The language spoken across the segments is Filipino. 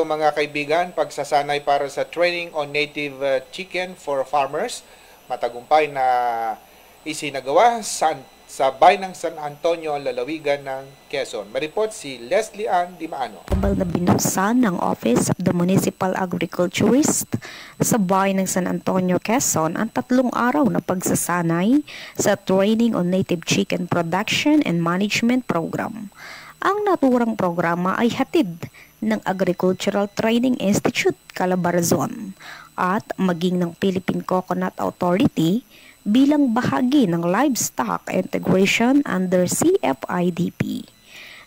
Mga kaibigan, pagsasanay para sa training on native chicken for farmers, matagumpay na isinagawa sa bayan ng San Antonio, lalawigan ng Quezon. Maripot si Leslie Ann Dimaano. Na binuksan ng Office of the Municipal Agriculturist sa bayan ng San Antonio, Quezon ang 3 araw na pagsasanay sa Training on Native Chicken Production and Management Program. Ang naturang programa ay hatid ng Agricultural Training Institute, Calabarzon at maging ng Philippine Coconut Authority bilang bahagi ng Livestock Integration under CFIDP.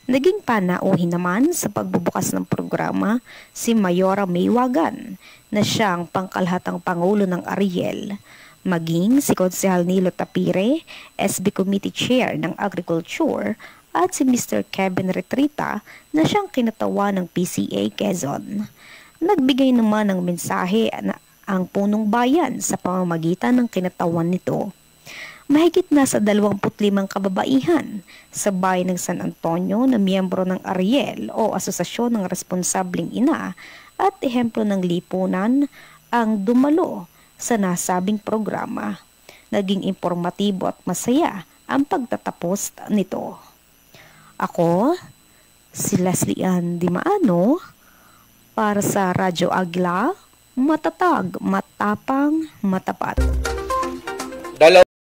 Naging panauhin naman sa pagbubukas ng programa si Mayora Maywagan na siyang pangkalahatang Pangulo ng Ariel, maging si Konsehal Nilo Tapire, SB Committee Chair ng Agriculture, at si Mr. Kevin Retrita na siyang kinatawa ng PCA Quezon. Nagbigay naman ng mensahe na ang punong bayan sa pamamagitan ng kinatawan nito. Mahigit na sa 25 kababaihan sa bayan ng San Antonio na miyembro ng Ariel o Asosasyon ng Responsableng Ina at ehemplo ng lipunan ang dumalo sa nasabing programa. Naging informatibo at masaya ang pagtatapos nito. Ako, si Leslie Ann Dimaano, para sa Radyo Agila, matatag, matapang, matapat.